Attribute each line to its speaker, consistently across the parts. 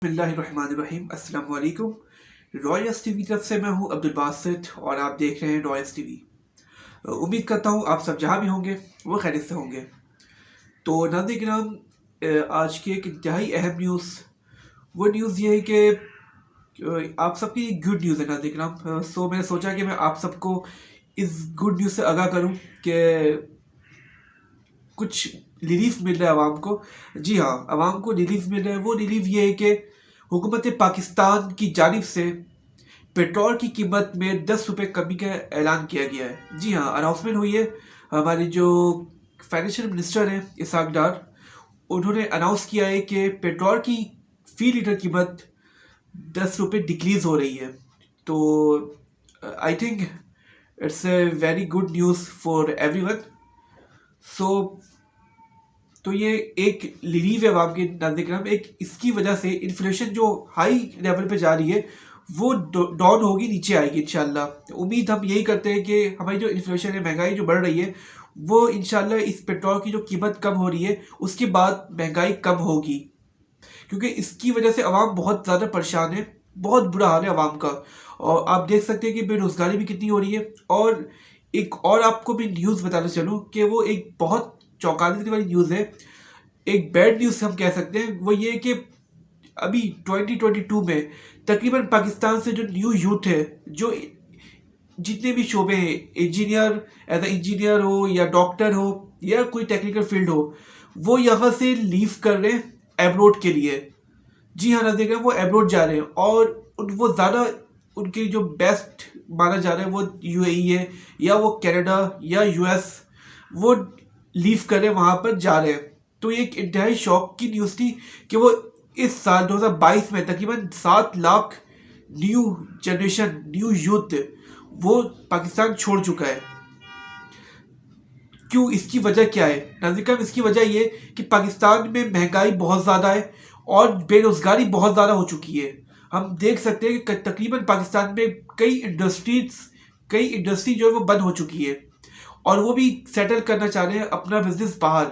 Speaker 1: बिस्मिल्लाहिर्रहमानिर्रहीम। अस्सलाम वालेकुम। रॉयस टीवी की तरफ से मैं हूं अब्दुल बासित और आप देख रहे हैं रॉयस टीवी। उम्मीद करता हूं आप सब जहां भी होंगे वो खैरियत से होंगे। तो नाज़रीन, आज की एक इंतहाई अहम न्यूज़, वो न्यूज़ ये है कि आप सबकी गुड न्यूज़ है नाज़रीन। सो मैंने सोचा कि मैं आप सबको इस गुड न्यूज़ से आगाह करूं कि कुछ रिलीफ मिल रहा है आवाम को। जी हाँ, आवाम को रिलीफ मिल रहा है। वो रिलीफ ये है कि हुकूमत पाकिस्तान की जानिब से पेट्रोल की कीमत में 10 रुपये कमी का ऐलान किया गया है। जी हाँ, अनाउंसमेंट हुई है। हमारे जो फाइनेंशियल मिनिस्टर हैं इसहाक डार, उन्होंने अनाउंस किया है कि पेट्रोल की फी लीटर कीमत 10 रुपये डिक्रीज हो रही है। तो I think it's a very good news for everyone. So तो ये एक रिलीफ है अवाम के नाज़रीन। एक इसकी वजह से इन्फ्लेशन जो हाई लेवल पे जा रही है वो डाउन होगी, नीचे आएगी इंशाल्लाह। उम्मीद हम यही करते हैं कि हमारी जो इन्फ्लेशन है, महंगाई जो बढ़ रही है, वो इंशाल्लाह इस पेट्रोल की जो कीमत कम हो रही है उसके बाद महंगाई कम होगी। क्योंकि इसकी वजह से अवाम बहुत ज़्यादा परेशान है, बहुत बुरा हाल है अवाम का। और आप देख सकते हैं कि बेरोज़गारी भी कितनी हो रही है। और एक और आपको भी न्यूज़ बताना चलूँ कि वो एक बहुत चौंकाने देने वाली न्यूज़ है। एक बैड न्यूज़ हम कह सकते हैं। वो ये कि अभी 2022 में तकरीबन पाकिस्तान से जो न्यू यूथ है, जो जितने भी शोबे हैं, इंजीनियर, एज इंजीनियर हो या डॉक्टर हो या कोई टेक्निकल फील्ड हो, वो यहाँ से लीव कर रहे हैं एब्रोड के लिए। जी हाँ नाज़रीन, वो एब्रोड जा रहे हैं और वो ज़्यादा उनके जो बेस्ट माना जा रहा है वो यूएई है या वो कनाडा या यूएस, वो लीव कर रहे हैं, वहाँ पर जा रहे हैं। तो ये एक इंतहाई शौक की न्यूज़ थी कि वो इस साल 2022 में तकरीबन 7 lakh new generation, new youth वो पाकिस्तान छोड़ चुका है। क्यों, इसकी वजह क्या है नाज़रीन? इसकी वजह ये कि पाकिस्तान में महंगाई बहुत ज़्यादा है और बेरोज़गारी बहुत ज़्यादा हो चुकी है। हम देख सकते हैं कि तकरीबन पाकिस्तान में कई इंडस्ट्री जो है वो बंद हो चुकी है और वो भी सेटल करना चाह रहे हैं अपना बिजनेस बाहर।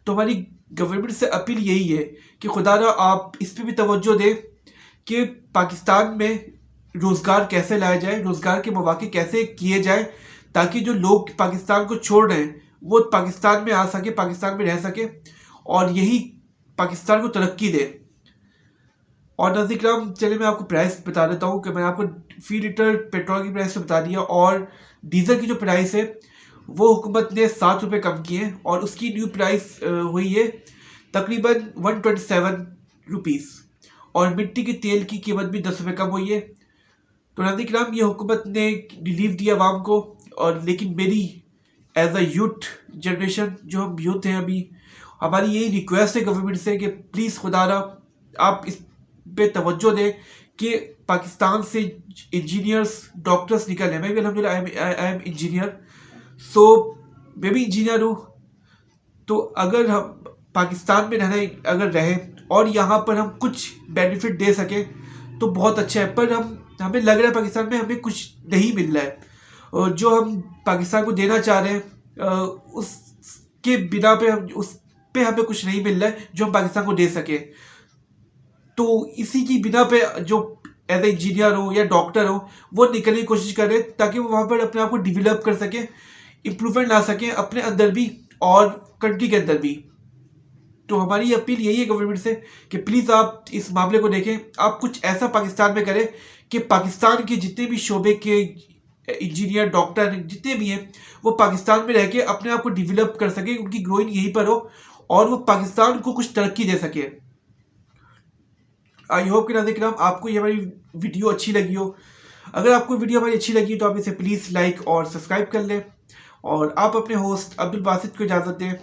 Speaker 1: तो हमारी गवर्नमेंट से अपील यही है कि खुदारा आप इस पर भी तवज्जो दें कि पाकिस्तान में रोज़गार कैसे लाया जाए, रोज़गार के मौके कैसे किए जाए, ताकि जो लोग पाकिस्तान को छोड़ रहे हैं वो पाकिस्तान में आ सके, पाकिस्तान में रह सके और यही पाकिस्तान को तरक्की दे। और नाज़रीन, चलिए मैं आपको प्राइस बता देता हूँ कि मैंने आपको फी लीटर पेट्रोल की प्राइस बता दिया और डीजल की जो प्राइस है वो हुकूमत ने 7 रुपये कम किए हैं और उसकी न्यू प्राइस हुई है तकरीबन 127 रुपीज़। और मिट्टी के तेल की कीमत भी 10 रुपये कम हुई है। तो नाज़रीन, ये हुकूमत ने रिलीफ दिया आवाम को। और लेकिन मेरी एज अ यूथ जनरेशन, जो हम यूथ हैं अभी, हमारी यही रिक्वेस्ट है गवर्नमेंट से कि प्लीज़ खुदारा आप इस पे तवज्जो दें कि पाकिस्तान से इंजीनियर्स, डॉक्टर्स निकल रहे हैं। मैं भी अल्हम्दुलिल्लाह आई एम इंजीनियर। सो मैं भी इंजीनियर हूँ। तो अगर हम पाकिस्तान में अगर रहें और यहाँ पर हम कुछ बेनिफिट दे सकें तो बहुत अच्छा है। पर हमें लग रहा है पाकिस्तान में हमें कुछ नहीं मिल रहा है। और जो हम पाकिस्तान को देना चाह रहे हैं उसके बिना पे उस पे हमें कुछ नहीं मिल रहा है जो हम पाकिस्तान को दे सके। तो इसी की बिना पे जो एज ए इंजीनियर हो या डॉक्टर हो वो निकलने की कोशिश कर रहे हैं ताकि वो वहाँ पर अपने आप को डिवेलप कर सके, इम्प्रूवमेंट ला सके अपने अंदर भी और कंट्री के अंदर भी। तो हमारी अपील यही है गवर्नमेंट से कि प्लीज़ आप इस मामले को देखें, आप कुछ ऐसा पाकिस्तान में करें कि पाकिस्तान के जितने भी शोबे के इंजीनियर, डॉक्टर जितने भी हैं वो पाकिस्तान में रह के अपने आप को डिवेलप कर सके, उनकी ग्रोइंग यहीं पर हो और वो पाकिस्तान को कुछ तरक्की दे सके। आई होप कि नाज़रीन आपको ये हमारी वीडियो अच्छी लगी हो। अगर आपको वीडियो हमारी अच्छी लगी तो आप इसे प्लीज़ लाइक और सब्सक्राइब कर लें और आप अपने होस्ट अब्दुल बासित को इजाज़त दें।